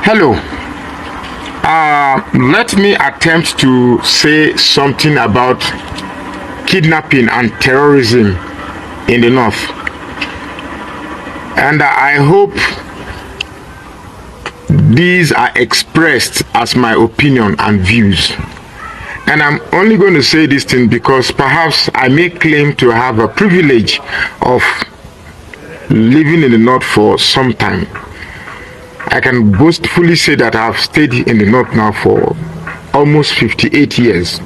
Hello. Let me attempt to say something about kidnapping and terrorism in the north. And I hope these are expressed as my opinion and views. And I'm only going to say this thing because perhaps I may claim to have a privilege of living in the north for some time. I can boastfully say that I've stayed in the north now for almost 58 years.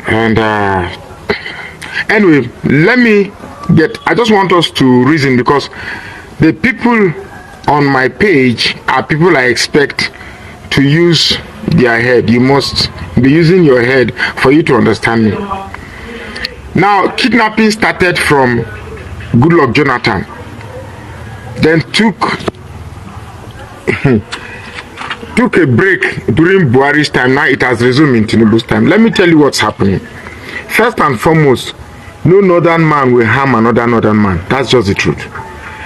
And anyway, I just want us to reason, because the people on my page are people I expect to use their head. You must be using your head for you to understand me. Now, kidnapping started from Goodluck Jonathan, then took a break during Buhari's time. Now it has resumed in Tinubu's time. Let me tell you what's happening. First and foremost, no northern man will harm another northern man. That's just the truth.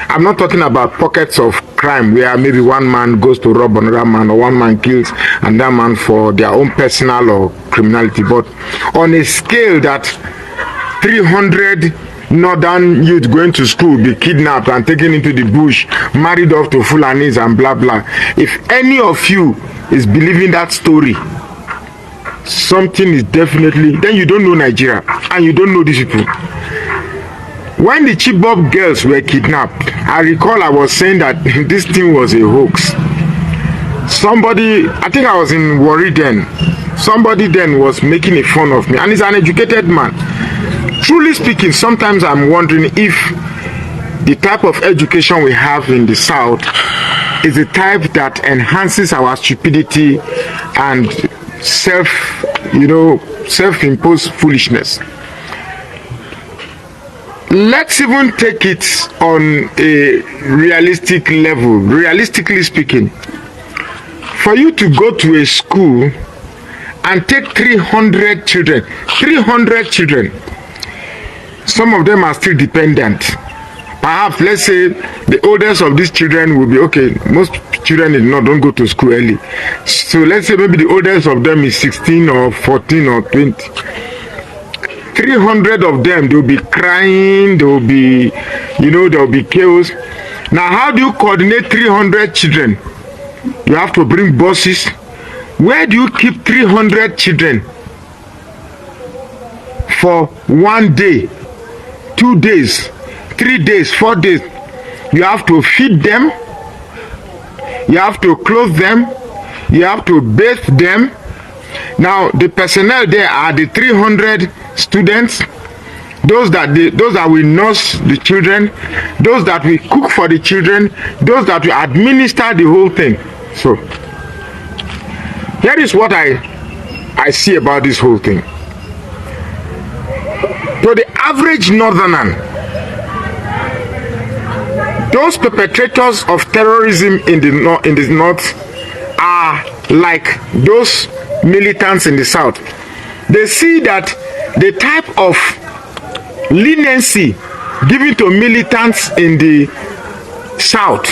I'm not talking about pockets of crime where maybe one man goes to rob another man, or one man kills another man for their own personal or criminality, but on a scale that 300 northern youth going to school be kidnapped and taken into the bush, married off to Fulanis and blah blah. If any of you is believing that story, something is definitely, then you don't know Nigeria and you don't know these people. When the Chibok girls were kidnapped, I recall I was saying that this thing was a hoax. Somebody, I think I was in Warri then, somebody then was making a fun of me, and he's an educated man. Truly speaking, sometimes I'm wondering if the type of education we have in the South is the type that enhances our stupidity and self-imposed foolishness. Let's even take it on a realistic level. Realistically speaking, for you to go to a school and take 300 children, some of them are still dependent. Perhaps, let's say, the oldest of these children will be, okay, most children don't go to school early. So let's say maybe the oldest of them is 16 or 14 or 20. 300 of them, they'll be crying, there'll be chaos. Now, how do you coordinate 300 children? You have to bring buses. Where do you keep 300 children for 1 day, 2 days, 3 days, 4 days? You have to feed them, you have to clothe them, you have to bathe them. Now, the personnel there are the 300 students, those that will nurse the children, those that will cook for the children, those that will administer the whole thing. So, here is what I see about this whole thing. To the average northerner, those perpetrators of terrorism in the north are like those militants in the south. They see that the type of leniency given to militants in the south,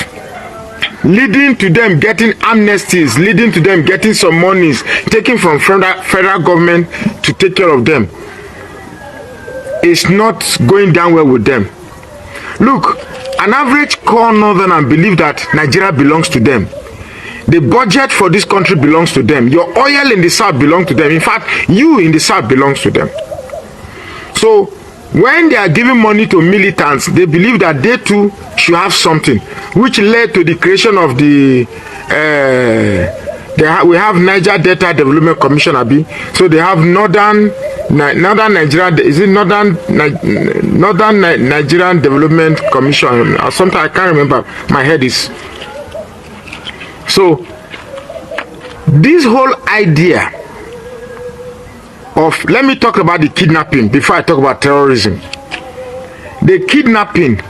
leading to them getting amnesties, leading to them getting some monies taken from federal government to take care of them, is not going down well with them. Look, an average core northerner believe that Nigeria belongs to them. The budget for this country belongs to them. Your oil in the south belongs to them. In fact, you in the south belongs to them. So when they are giving money to militants, they believe that they too should have something, which led to the creation of the we have Niger Delta Development Commission, Abi. So they have Northern Nigeria, is it Northern Nigerian Development Commission or something? I can't remember. My head is. So this whole idea of, let me talk about the kidnapping before I talk about terrorism. The kidnapping,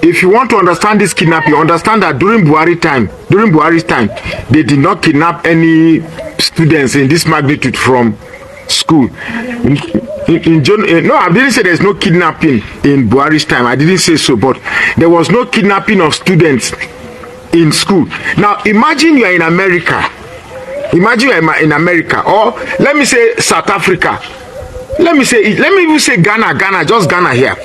if you want to understand this kidnapping, understand that during Buhari's time, they did not kidnap any students in this magnitude from school. No, I didn't say there's no kidnapping in Buhari's time. I didn't say so, but there was no kidnapping of students in school. Now, imagine you are in America. Imagine you are in America, or let me say South Africa. Let me even say Ghana, just Ghana here.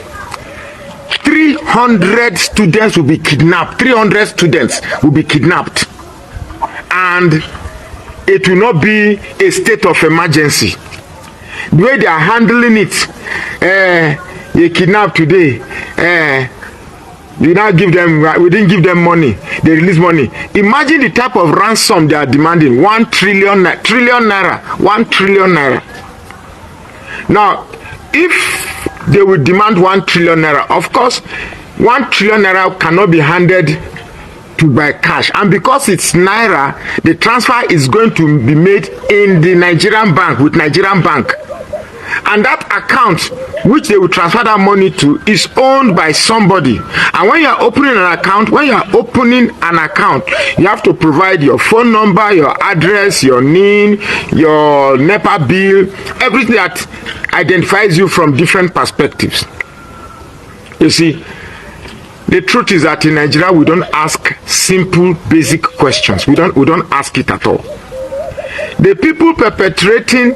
300 students will be kidnapped. 300 students will be kidnapped. And it will not be a state of emergency. The way they are handling it, you kidnap today, you now give them, we didn't give them money, they release money. Imagine the type of ransom they are demanding. 1 trillion naira. 1 trillion naira. Now, if they will demand 1 trillion naira, of course, 1 trillion naira cannot be handed to by cash, and because it's naira, the transfer is going to be made in the Nigerian bank with Nigerian bank, and that account which they will transfer that money to is owned by somebody. And when you are opening an account, you have to provide your phone number, your address, your NIN, your NEPA bill, everything that identifies you from different perspectives. You see, the truth is that in Nigeria we don't ask simple basic questions. We don't ask it at all. The people perpetrating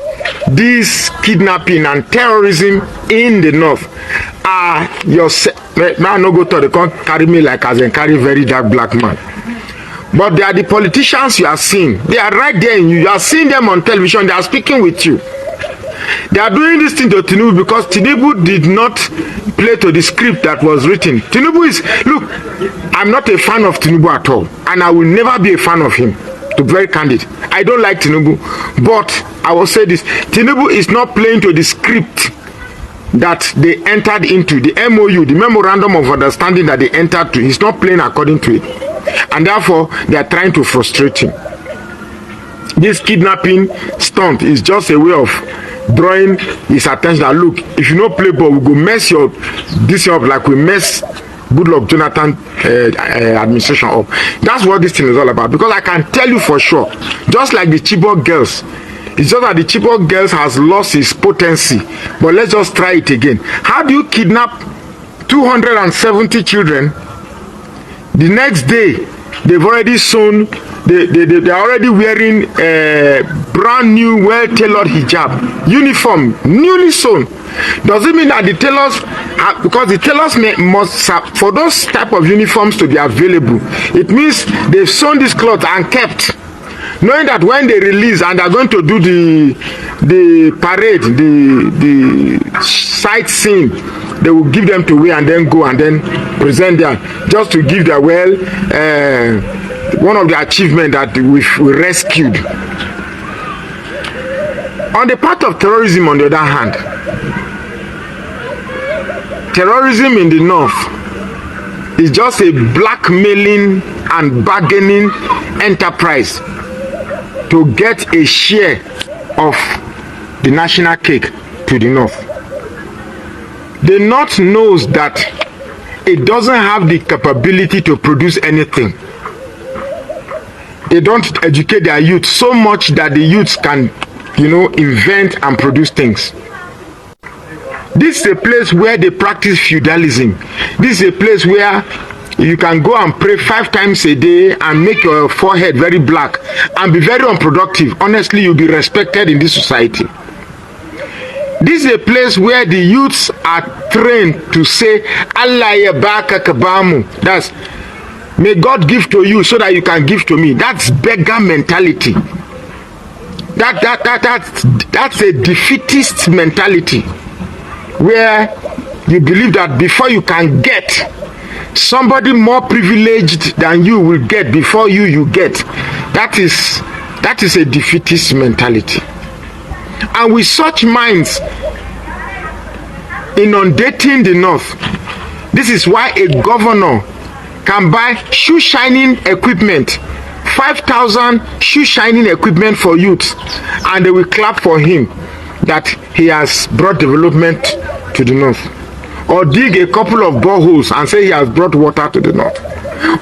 this kidnapping and terrorism in the north are now no go to the can't carry me like as in carry very dark black man. But they are the politicians you are seeing. They are right there in you. You are seeing them on television. They are speaking with you. They are doing this thing to Tinubu because Tinubu did not play to the script that was written. Tinubu is, look, I'm not a fan of Tinubu at all, and I will never be a fan of him, to be very candid. I don't like Tinubu, but I will say this, Tinubu is not playing to the script that they entered into, the MOU, the Memorandum of Understanding that they entered to. He's not playing according to it, and therefore they are trying to frustrate him. This kidnapping stunt is just a way of drawing his attention that, look, if you don't play ball, we go mess your this up like we mess Goodluck Jonathan administration up. That's what this thing is all about. Because I can tell you for sure, just like the Chibok girls, it's just that the Chibok girls has lost its potency. But let's just try it again. How do you kidnap 270 children? The next day, they've already sewn, they're already wearing a brand new well-tailored hijab, uniform, newly sewn. Does it mean that the tailors, because the tailors must have, for those type of uniforms to be available, it means they've sewn this cloth and kept, knowing that when they release and they're going to do the parade, the sightseeing, they will give them to wear and then go and then present them, just to give their one of the achievements that we rescued. On the part of terrorism, on the other hand, terrorism in the north is just a blackmailing and bargaining enterprise to get a share of the national cake to the north. The north knows that it doesn't have the capability to produce anything. They don't educate their youth so much that the youths can, invent and produce things. This is a place where they practice feudalism. This is a place where you can go and pray 5 times a day and make your forehead very black and be very unproductive. Honestly, you'll be respected in this society. This is a place where the youths are trained to say, Allah yabaka kabamu. That's, may God give to you so that you can give to me. That's beggar mentality. That's a defeatist mentality, where you believe that before you can get, somebody more privileged than you will get before you get. That is a defeatist mentality. And with such minds inundating the north, this is why a governor can buy shoe shining equipment, 5,000 shoe shining equipment for youth, and they will clap for him that he has brought development to the north. Or dig a couple of boreholes and say he has brought water to the north.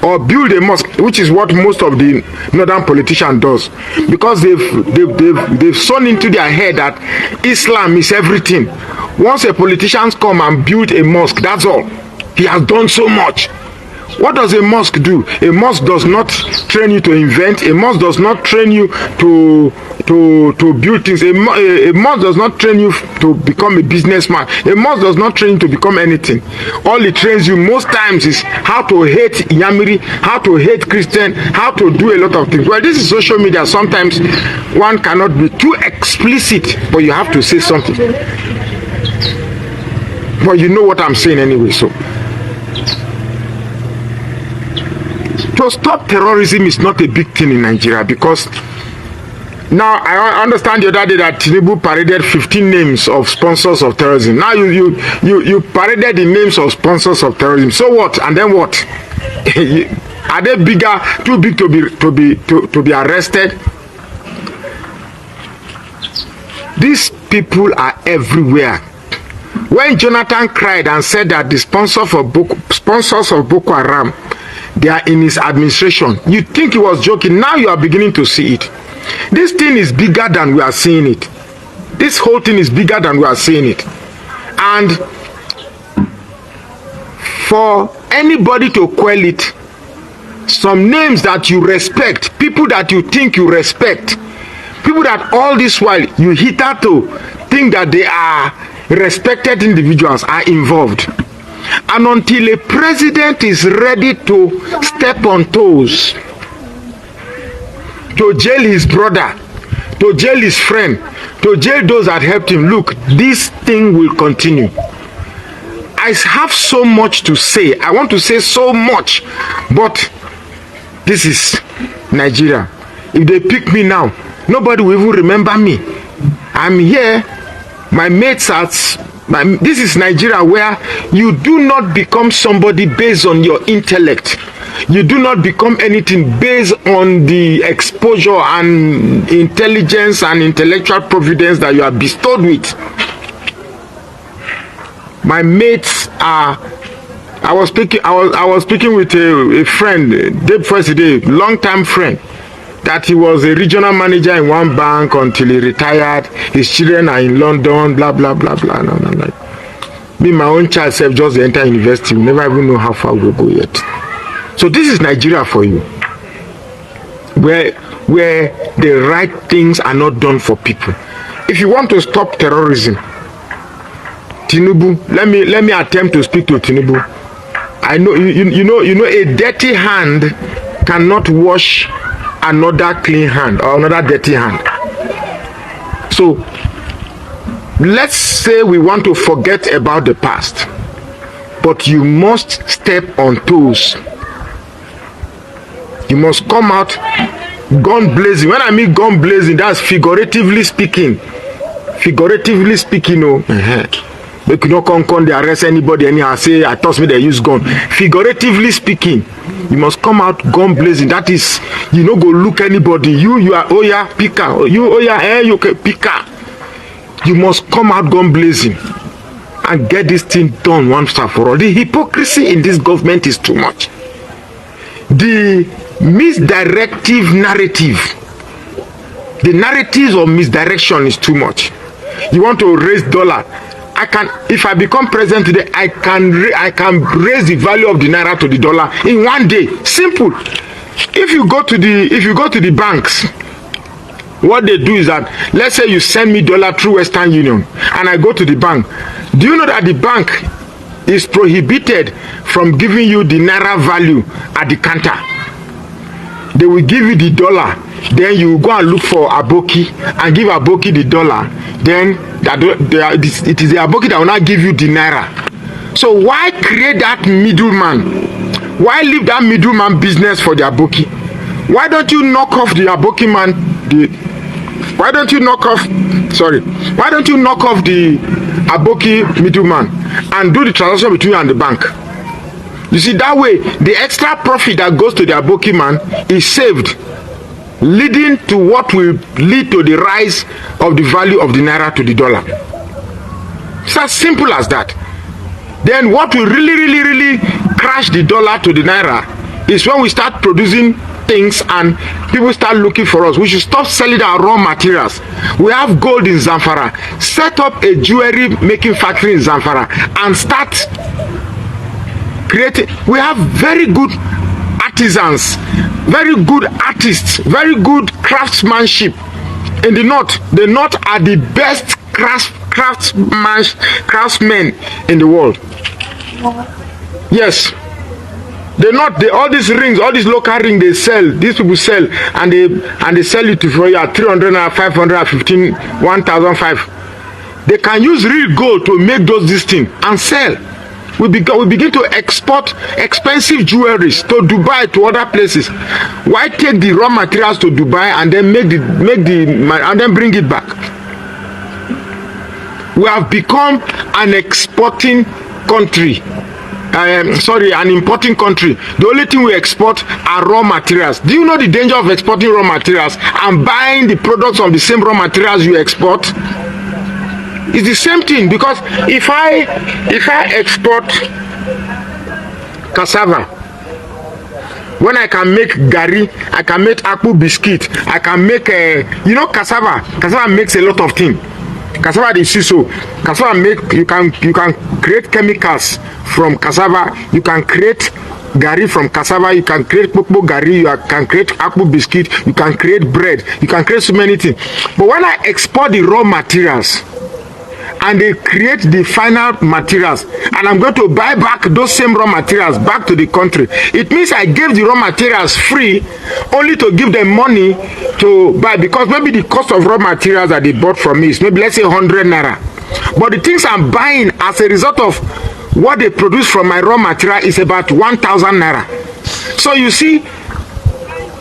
Or build a mosque, which is what most of the northern politicians does, because they've sewn into their head that Islam is everything. Once a politician come and build a mosque, that's all. He has done so much. What does a mosque do? A mosque does not train you to invent. A mosque does not train you to build things. A mosque does not train you to become a businessman. A mosque does not train you to become anything. All it trains you most times is how to hate Yamiri, how to hate Christian, how to do a lot of things. Well, this is social media. Sometimes one cannot be too explicit, but you have to say something. But you know what I'm saying anyway, so. To stop terrorism is not a big thing in Nigeria, because now I understand the other day that Tinubu paraded 15 names of sponsors of terrorism. Now you paraded the names of sponsors of terrorism. So what? And then what? Are they bigger, too big to be arrested? These people are everywhere. When Jonathan cried and said that the sponsors of Boko Haram, they are in his administration, you think he was joking. Now you are beginning to see it. This thing is bigger than we are seeing it. This whole thing is bigger than we are seeing it. And for anybody to quell it, some names that you respect, people that you think you respect, people that all this while you hitherto think that they are respected individuals, are involved. And until a president is ready to step on toes, to jail his brother, to jail his friend, to jail those that helped him, look, this thing will continue. I have so much to say. I want to say so much, but this is Nigeria. If they pick me now, nobody will even remember me. I'm here. My mates are. This is Nigeria, where you do not become somebody based on your intellect. You do not become anything based on the exposure and intelligence and intellectual providence that you are bestowed with. My mates are. I was speaking with a friend day before today, long-time friend, that he was a regional manager in one bank until he retired. His children are in London, blah blah blah blah. No. Me, my own child self just enter university. We never even know how far we'll go yet. So this is Nigeria for you, where the right things are not done for people. If you want to stop terrorism, Tinubu, let me attempt to speak to Tinubu. I know you know a dirty hand cannot wash another clean hand or another dirty hand. So let's say we want to forget about the past, but you must step on toes. You must come out gun blazing. When I mean gun blazing, that's figuratively speaking. Figuratively speaking, They could not come they arrest anybody anyhow, say I told me they use gun. Figuratively speaking, you must come out gun blazing. That is, you no go look anybody. You are Oya Pika. You Oya you Pika. You must come out gun blazing and get this thing done once and for all. The hypocrisy in this government is too much. The misdirective narrative, the narratives of misdirection is too much. You want to raise dollar. I can, if I become president today, I can raise the value of the naira to the dollar in one day. Simple. If you go to the banks, what they do is that, let's say you send me dollar through Western Union and I go to the bank. Do you know that the bank is prohibited from giving you the naira value at the counter? They will give you the dollar, then you go and look for Aboki and give Aboki the dollar. Then it is the Aboki that will not give you the naira. So why create that middleman? Why leave that middleman business for the Aboki? Why don't you knock off the Aboki man? Why don't you knock off the Aboki middleman and do the transaction between you and the bank? You see, that way the extra profit that goes to the Aboki man is saved, leading to what will lead to the rise of the value of the naira to the dollar. It's as simple as that. Then what will really crash the dollar to the naira is when we start producing things and people start looking for us. We should stop selling our raw materials. We have gold in Zamfara. Set up a jewelry making factory in Zamfara and start creating. We have very good artisans, very good artists, very good craftsmanship in the north. The north are the best craftsmen in the world. Yes. All these rings, all these local rings they sell, these people sell, and they sell it for you at 300 and 500, 15, 1,005. They can use real gold to make this thing and sell. We begin to export expensive jewelries to Dubai, to other places. Why take the raw materials to Dubai and then and then bring it back? We have become an exporting country. An importing country. The only thing we export are raw materials. Do you know the danger of exporting raw materials and buying the products of the same raw materials you export? It's the same thing, because if I export cassava, when I can make gari, I can make akpu biscuit, I can make cassava makes a lot of things. Cassava is so. Cassava you can create chemicals from cassava. You can create gari from cassava. You can create popo gari. You can create akpu biscuit. You can create bread. You can create so many things. But when I export the raw materials and they create the final materials, and I'm going to buy back those same raw materials back to the country, it means I gave the raw materials free only to give them money to buy, because maybe the cost of raw materials that they bought from me is maybe, let's say, 100 naira, but the things I'm buying as a result of what they produce from my raw material is about 1,000 naira. So you see,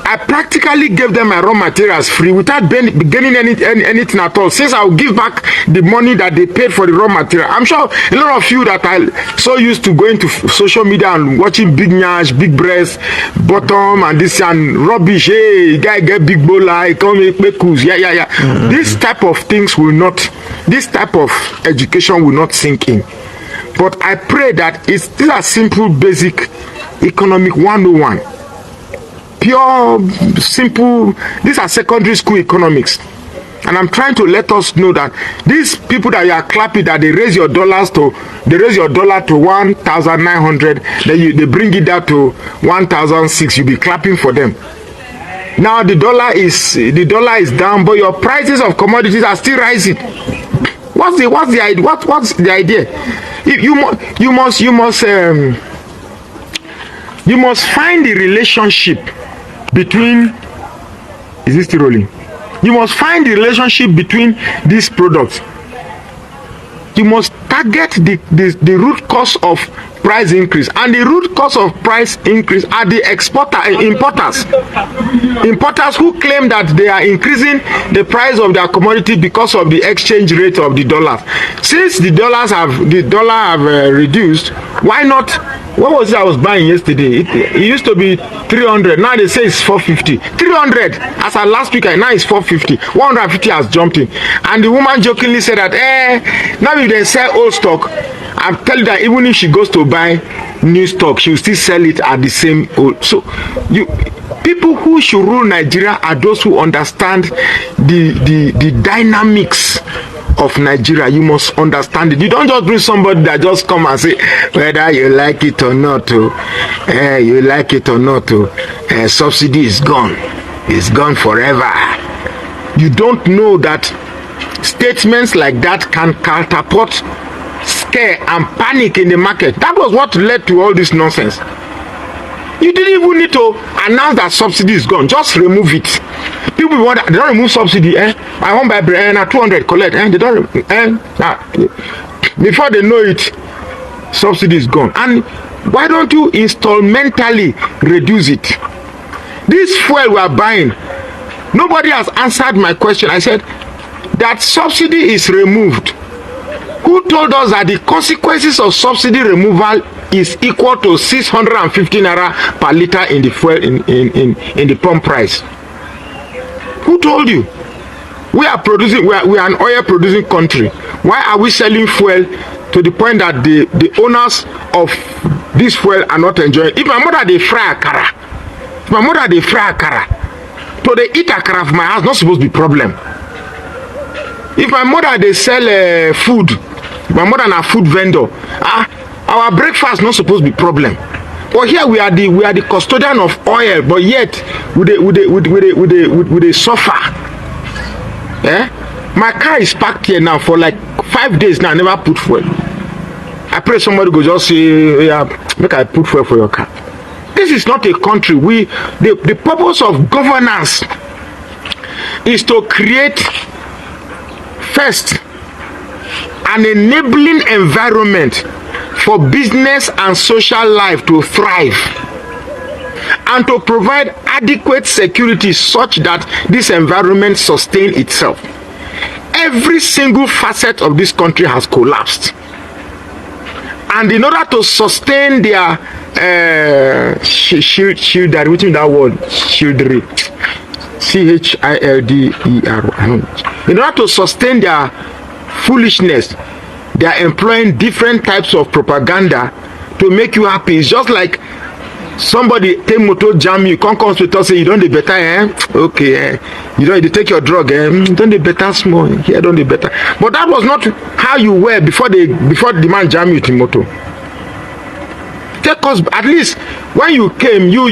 I practically gave them my raw materials free without gaining anything at all, since I'll give back the money that they paid for the raw material. I'm sure a lot of you that are so used to going to social media and watching big nyash, big breast, bottom, and this and rubbish. Hey, guy get big bola, come make cruise. Yeah. This type of things will not, this type of education will not sink in. But I pray that these are simple, basic economic 101. Pure, simple, these are secondary school economics. And I'm trying to let us know that these people that you are clapping, that they raise your dollar to 1,900, then they bring it down to 1,006, you'll be clapping for them. Now the dollar is down, but your prices of commodities are still rising. What's the idea? You must find the relationship between, is this still rolling? You must find the relationship between these products. You must target the root cause of price increase, and the root cause of price increase are the importers who claim that they are increasing the price of their commodity because of the exchange rate of the dollar. Since the dollar have reduced, why not? What was it I was buying yesterday? It used to be 300. Now they say it's 450. 300 as of last week, now it's 450. 150 has jumped in. And the woman jokingly said that, now if they sell old stock, I'm telling you that even if she goes to buy new stock, she will still sell it at the same old. So people who should rule Nigeria are those who understand the dynamics of Nigeria. You must understand it. You don't just bring somebody that just come and say whether you like it or not, you like it or not, subsidy is gone. It's gone forever. You don't know that statements like that can catapult scare and panic in the market. That was what led to all this nonsense. You didn't even need to announce that subsidy is gone. Just remove it. People want, they don't remove subsidy. I want buy bread at 200 collect. They don't. Before they know it, subsidy is gone. And why don't you installmentally reduce it? This fuel we are buying, nobody has answered my question. I said that subsidy is removed. Who told us that the consequences of subsidy removal is equal to 650 naira per liter in the fuel in the pump price? Who told you? We are an oil producing country. Why are we selling fuel to the point that the owners of this fuel are not enjoying? If my mother they fry akara, My mother dey fry akara. To dey eat akara for my house not supposed to be problem. If my mother dey sell food, my mother na food vendor, our breakfast not supposed to be problem. But here we are the custodian of oil, but yet we dey suffer. My car is parked here now for like 5 days now. I never put fuel. I pray somebody go just say, yeah, make I put fuel for your car. This is not a country. The purpose of governance is to create first an enabling environment for business and social life to thrive, and to provide adequate security such that this environment sustain itself. Every single facet of this country has collapsed, and in order to sustain their childery, which mean that word childery, childer, in order to sustain their foolishness, they are employing different types of propaganda to make you happy. It's just like somebody take motor jam you, come with us say you don't dey better, okay, you don't take your drug, don't dey better small, here don't dey better. But that was not how you were before the man jam you to motor. Take us, at least when you came, you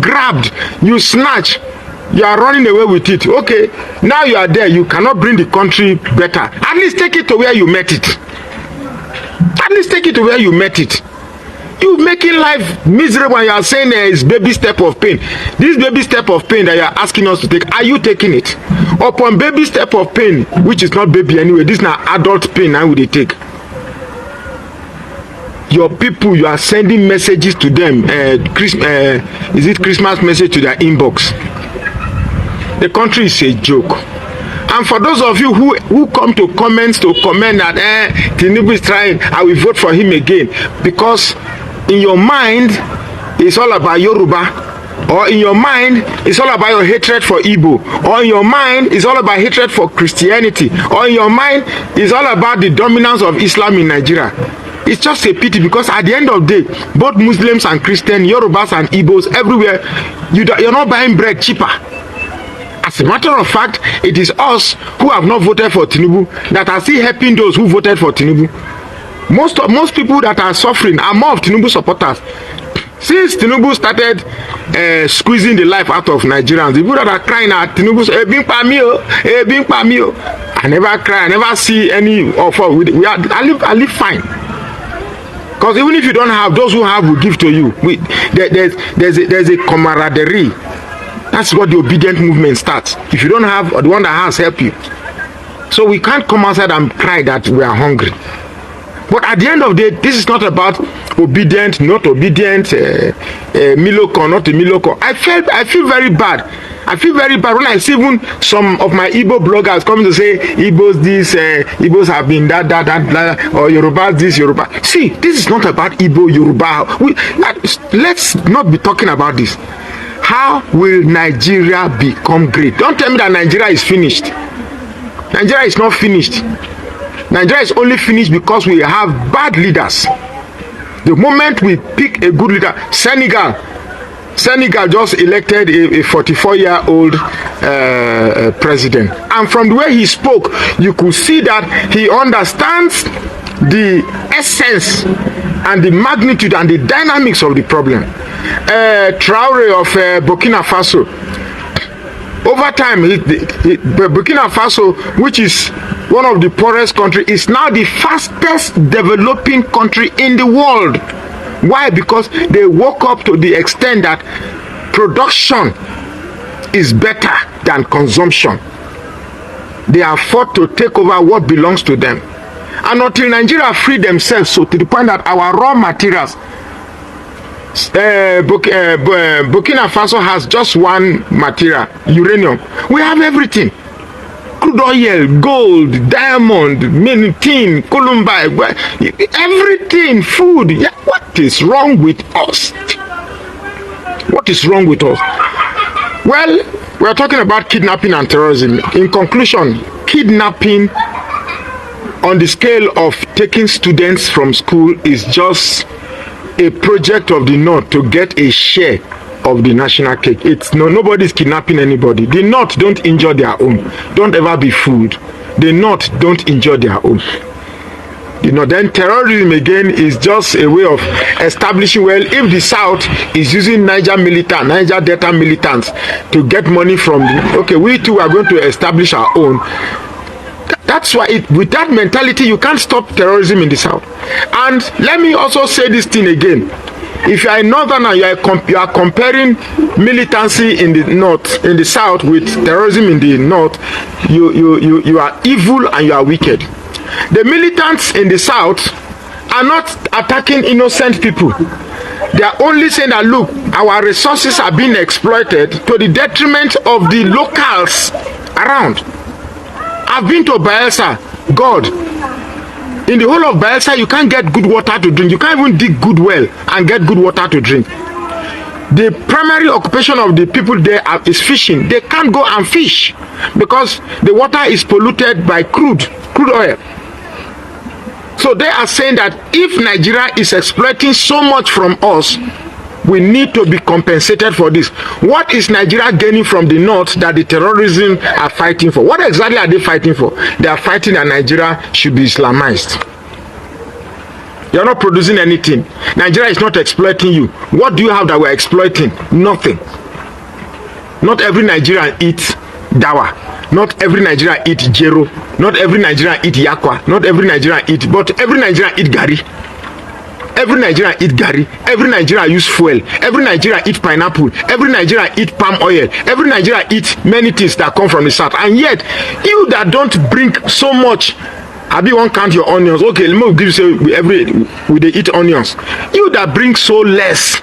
grabbed, you snatched, you are running away with it. Okay, now you are there, you cannot bring the country better. At least take it to where you met it. At least take it to where you met it. You making life miserable and you are saying it's baby step of pain. This baby step of pain that you are asking us to take, are you taking it? Upon baby step of pain, which is not baby anyway, this is not adult pain, how would they take? Your people, you are sending messages to them. Is it Christmas message to their inbox? The country is a joke. And for those of you who come to comments to comment that Tinubu is trying, I will vote for him again, because in your mind it's all about Yoruba, or in your mind it's all about your hatred for Igbo, or in your mind it's all about hatred for Christianity, or in your mind it's all about the dominance of Islam in Nigeria. It's just a pity, because at the end of the day, both Muslims and Christians, Yorubas and Igbos, everywhere, you're not buying bread cheaper. As a matter of fact, it is us who have not voted for Tinubu that are still helping those who voted for Tinubu. Most people that are suffering are more of Tinubu supporters. Since Tinubu started squeezing the life out of Nigerians, the people that are crying at Tinubu say, I never cry, I never see any offer. I live fine. Because even if you don't have, those who have will give to you. There's a camaraderie. That's what the obedient movement starts. If you don't have, the one that has help you. So we can't come outside and cry that we are hungry. But at the end of the day, this is not about obedient, not obedient, Miloko, not a Miloko. I feel very bad. I feel very bad when I see even some of my Igbo bloggers coming to say Igbos this, Igbos have been that, or Yoruba this, Yoruba. See, this is not about Igbo, Yoruba. Let's not be talking about this. How will Nigeria become great? Don't tell me that Nigeria is finished. Nigeria is not finished. Nigeria is only finished because we have bad leaders. The moment we pick a good leader, Senegal just elected a 44-year-old president, and from the way he spoke, you could see that he understands the essence and the magnitude and the dynamics of the problem. Traore of Burkina Faso, over time, Burkina Faso, which is one of the poorest countries, is now the fastest developing country in the world. Why? Because they woke up to the extent that production is better than consumption. They are fought to take over what belongs to them. And until Nigeria free themselves, so to the point that our raw materials, Burkina Faso has just one material, uranium. We have everything. Crude oil, gold, diamond, tin, columbine, everything, food. Yeah, what is wrong with us? What is wrong with us? Well, we are talking about kidnapping and terrorism. In conclusion, kidnapping on the scale of taking students from school is just a project of the North to get a share of the national cake. It's nobody's kidnapping anybody. The North don't injure their own. Don't ever be fooled. The North don't injure their own. Then terrorism again is just a way of establishing, well, if the South is using Niger Delta militants to get money from okay, we too are going to establish our own. That's why with that mentality, you can't stop terrorism in the South. And let me also say this thing again. If you are a northerner, you are comparing militancy in the North, in the South, with terrorism in the North, you are evil and you are wicked. The militants in the South are not attacking innocent people. They are only saying that, look, our resources are being exploited to the detriment of the locals around. I've been to Bayelsa. God, in the whole of Bayelsa, you can't get good water to drink. You can't even dig good well and get good water to drink. The primary occupation of the people there is fishing. They can't go and fish because the water is polluted by crude oil. So they are saying that if Nigeria is exploiting so much from us, we need to be compensated for this. What is Nigeria gaining from the North that the terrorism are fighting for? What exactly are they fighting for? They are fighting that Nigeria should be Islamized. You are not producing anything. Nigeria is not exploiting you. What do you have that we are exploiting? Nothing. Not every Nigerian eats dawa. Not every Nigerian eats jero. Not every Nigerian eats yakwa. Not every Nigerian eats, but every Nigerian eats gari. Every Nigerian eat gari. Every Nigerian use fuel. Every Nigerian eat pineapple. Every Nigerian eat palm oil. Every Nigerian eat many things that come from the South. And yet, you that don't bring so much, I be one count your onions. Okay, let me give you say we they eat onions. You that bring so less.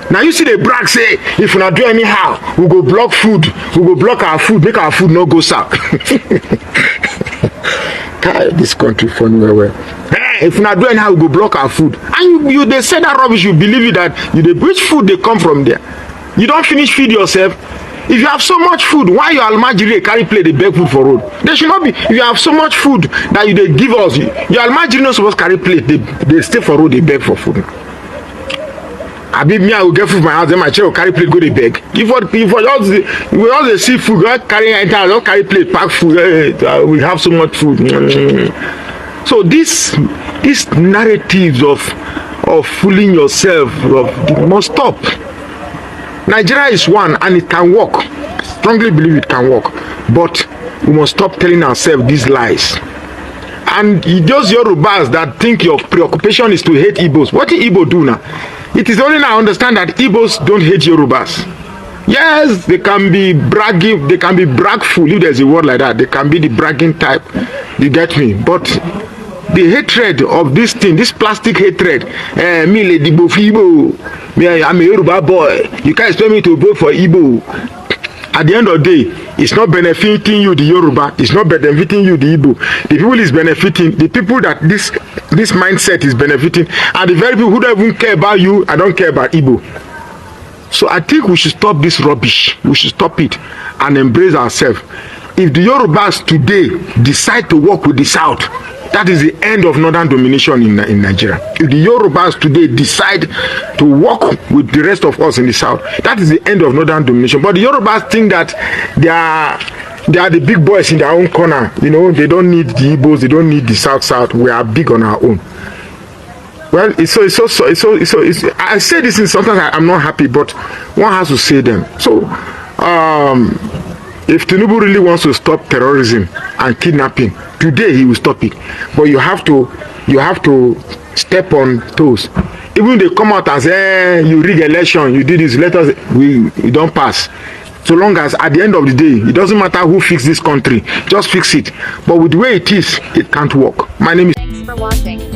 Now you see the brag say, if we not do anyhow, we go block food. We go block our food, make our food not go south. This country funny well. If we not do anyhow, we go block our food. And you they say that rubbish, you believe it that which food they come from there. You don't finish feed yourself. If you have so much food, why your almajiri carry plate they beg food for road? They should not be. If you have so much food that they give us, your almajiri not supposed to carry plate. They stay for road, they beg for food. I be me, I will get food from my house, then my child will carry plate, go to beg. If we all the see food, we carry enter, don't carry plate, pack food. We have so much food. So this narratives of fooling yourself must stop. Nigeria is one and it can work. I strongly believe it can work. But we must stop telling ourselves these lies. And those Yorubas that think your preoccupation is to hate Igbos, what did Igbo do now? It is only now I understand that Igbos don't hate Yorubas. Yes, they can be bragging, they can be bragful, if there's a word like that. They can be the bragging type. You get me? But the hatred of this thing, this plastic hatred, me lady Bofibo, me I'm a Yoruba boy. You can't expect me to vote for Igbo. At the end of the day, it's not benefiting you, the Yoruba. It's not benefiting you, the Igbo. The people is benefiting. The people that this mindset is benefiting, and the very people who don't even care about you, I don't care about Igbo. So I think we should stop this rubbish. We should stop it and embrace ourselves. If the Yorubas today decide to work with the South, that is the end of northern domination in Nigeria. If the Yorubas today decide to work with the rest of us in the South, that is the end of northern domination. But the Yorubas think that they are the big boys in their own corner. You know, they don't need the Igbos, they don't need the South. We are big on our own. Well, I say this, and sometimes I'm not happy, but one has to say them. So, if Tinubu really wants to stop terrorism and kidnapping, today he will stop it. But you have to step on toes. Even they come out and say, you rig election, you did this, let us, we don't pass. So long as at the end of the day, it doesn't matter who fixes this country, just fix it. But with the way it is, it can't work. My name is... Thanks for watching.